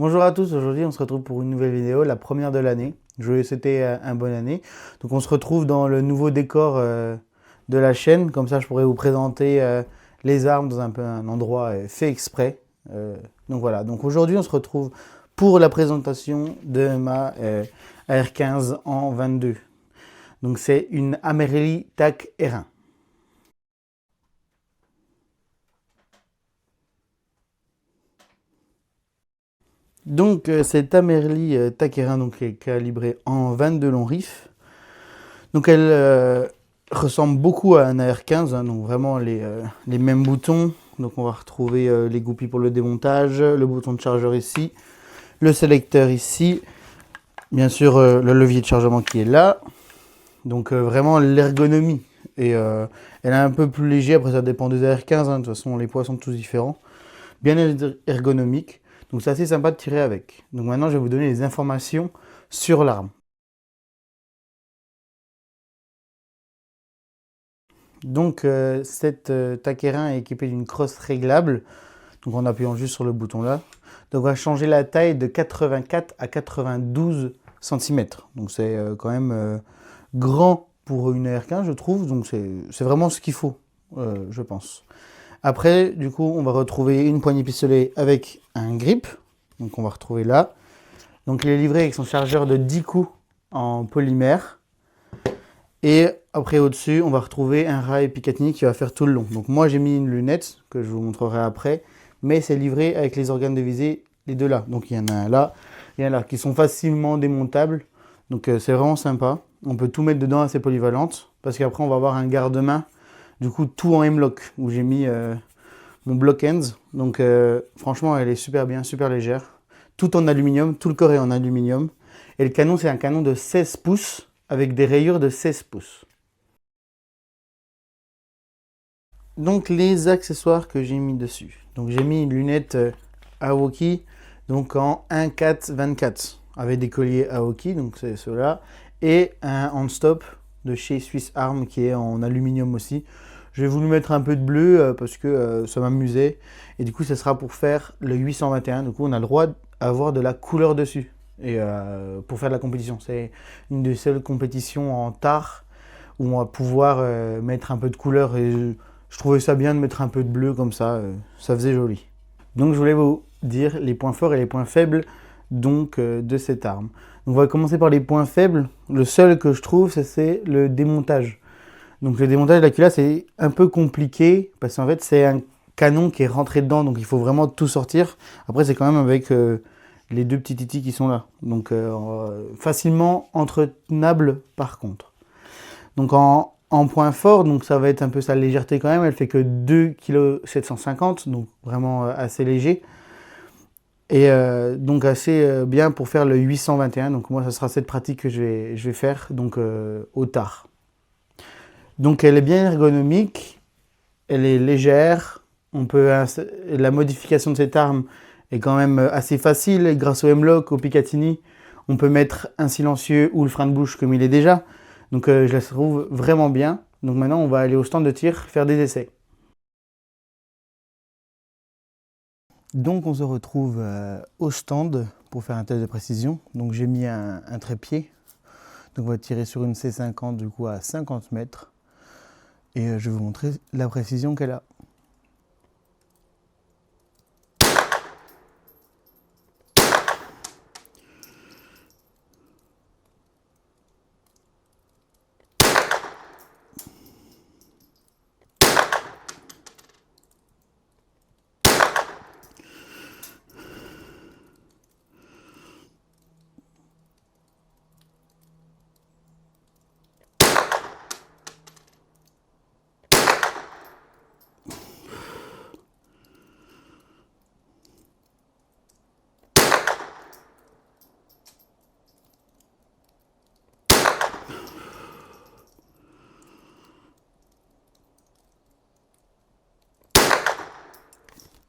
Bonjour à tous, aujourd'hui on se retrouve pour une nouvelle vidéo, la première de l'année. Je voulais souhaiter une bonne année. Donc on se retrouve dans le nouveau décor de la chaîne, comme ça je pourrais vous présenter les armes dans un endroit fait exprès. Donc voilà, donc aujourd'hui on se retrouve pour la présentation de ma AR-15 en 22. Donc c'est une Amerli TAC R1. Donc cette Amerli TAC R1 donc, est calibrée en 22 long rifle. Donc elle ressemble beaucoup à un AR-15, hein, donc vraiment les mêmes boutons. Donc on va retrouver les goupilles pour le démontage, le bouton de chargeur ici, le sélecteur ici, bien sûr le levier de chargement qui est là. Donc vraiment l'ergonomie. Et elle est un peu plus léger, après ça dépend des AR-15, hein, de toute façon les poids sont tous différents. Bien ergonomique, donc c'est assez sympa de tirer avec. Donc maintenant je vais vous donner les informations sur l'arme. Donc cette TAC R1 est équipée d'une crosse réglable, donc en appuyant juste sur le bouton là. Donc on va changer la taille de 84 à 92 cm. Donc c'est quand même grand pour une AR-15 je trouve, donc c'est vraiment ce qu'il faut, je pense. Après du coup on va retrouver une poignée pistolet avec un grip, donc on va retrouver là. Donc il est livré avec son chargeur de 10 coups en polymère. Et après au-dessus, on va retrouver un rail Picatinny qui va faire tout le long. Donc moi j'ai mis une lunette que je vous montrerai après, mais c'est livré avec les organes de visée, les deux là. Donc il y en a un là, et un là, qui sont facilement démontables. Donc c'est vraiment sympa. On peut tout mettre dedans, assez polyvalente, parce qu'après on va avoir un garde-main, du coup tout en M-LOK, où j'ai mis mon block ends. Donc franchement elle est super bien, super légère. Tout en aluminium, tout le corps est en aluminium. Et le canon c'est un canon de 16 pouces, avec des rayures de 16 pouces. Donc les accessoires que j'ai mis dessus. Donc j'ai mis une lunette Aoki, donc en 1.4-24, avec des colliers Aoki, donc c'est ceux-là, et un hand-stop de chez Swiss Arm qui est en aluminium aussi. Je vais voulu mettre un peu de bleu parce que ça m'amusait, et du coup ça sera pour faire le 821, du coup on a le droit d'avoir de la couleur dessus. Et pour faire de la compétition, c'est une des seules compétitions en tard où on va pouvoir mettre un peu de couleur, et je trouvais ça bien de mettre un peu de bleu comme ça faisait joli. Donc je voulais vous dire les points forts et les points faibles donc de cette arme. Donc on va commencer par les points faibles. Le seul que je trouve c'est le démontage. Donc le démontage de la culasse c'est un peu compliqué parce qu'en fait c'est un canon qui est rentré dedans, donc il faut vraiment tout sortir. Après c'est quand même avec les deux petits titis qui sont là, donc facilement entretenable par contre. Donc en point fort, donc ça va être un peu sa légèreté quand même, elle fait que 2,750 kg, donc vraiment assez léger. Et donc assez bien pour faire le 821, donc moi ça sera cette pratique que je vais faire donc au tard. Donc elle est bien ergonomique, elle est légère, la modification de cette arme est quand même assez facile grâce au M-LOK, au Picatinny. On peut mettre un silencieux ou le frein de bouche comme il est déjà. Donc je la trouve vraiment bien. Donc maintenant on va aller au stand de tir faire des essais. Donc on se retrouve au stand pour faire un test de précision. Donc j'ai mis un trépied. Donc on va tirer sur une C50 du coup à 50 mètres. Et je vais vous montrer la précision qu'elle a.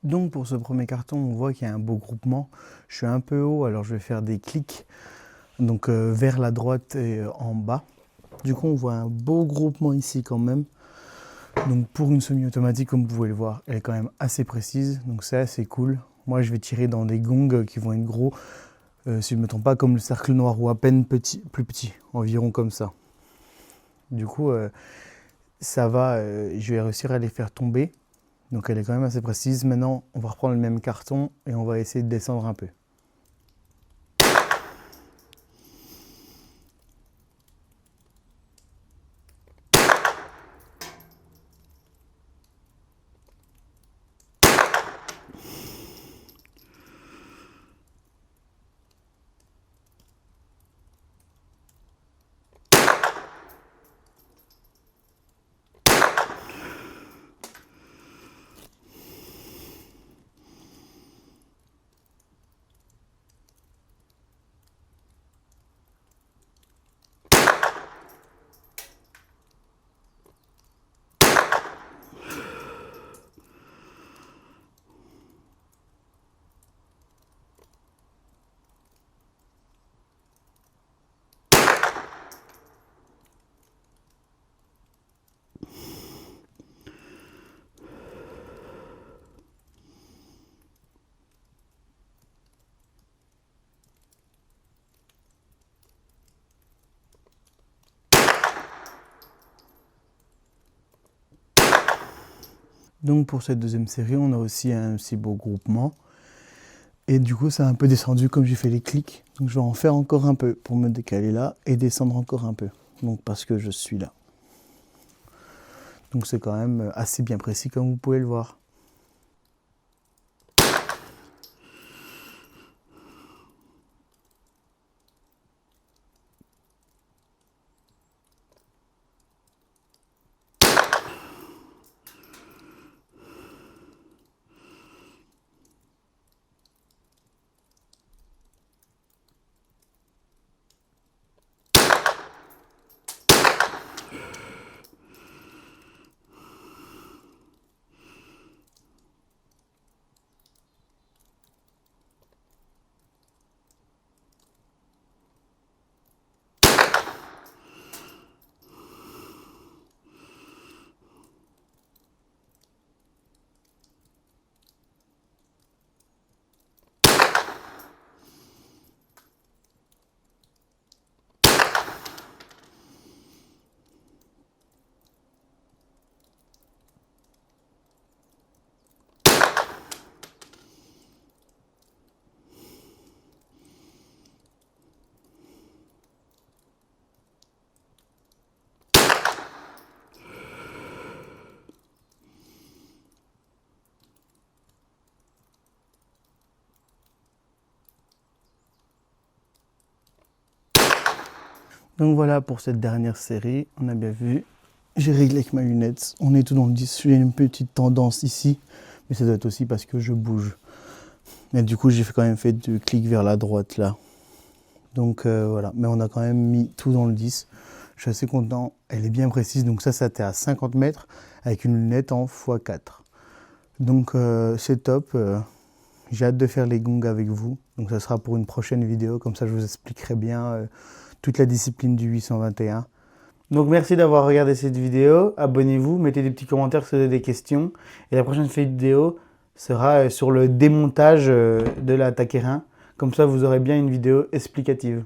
Donc pour ce premier carton, on voit qu'il y a un beau groupement. Je suis un peu haut, alors je vais faire des clics donc vers la droite et en bas. Du coup, on voit un beau groupement ici quand même. Donc pour une semi-automatique, comme vous pouvez le voir, elle est quand même assez précise, donc c'est assez cool. Moi, je vais tirer dans des gongs qui vont être gros, si je ne me trompe pas, comme le cercle noir ou à peine plus petit, environ comme ça. Du coup, ça va, je vais réussir à les faire tomber. Donc elle est quand même assez précise. Maintenant, on va reprendre le même carton et on va essayer de descendre un peu. Donc pour cette deuxième série, on a aussi un si beau groupement. Et du coup, ça a un peu descendu comme j'ai fait les clics. Donc je vais en faire encore un peu pour me décaler là et descendre encore un peu. Donc parce que je suis là. Donc c'est quand même assez bien précis comme vous pouvez le voir. Donc voilà pour cette dernière série, on a bien vu. J'ai réglé avec ma lunette, on est tout dans le 10. J'ai une petite tendance ici, mais ça doit être aussi parce que je bouge. Mais du coup, j'ai quand même fait du clic vers la droite là. Donc voilà, mais on a quand même mis tout dans le 10. Je suis assez content, elle est bien précise. Donc ça était à 50 mètres avec une lunette en x4. Donc c'est top. J'ai hâte de faire les gongs avec vous. Donc ça sera pour une prochaine vidéo, comme ça je vous expliquerai bien toute la discipline du 821. Donc merci d'avoir regardé cette vidéo, abonnez-vous, mettez des petits commentaires si vous avez des questions. Et la prochaine vidéo sera sur le démontage de la Taquerin. Comme ça vous aurez bien une vidéo explicative.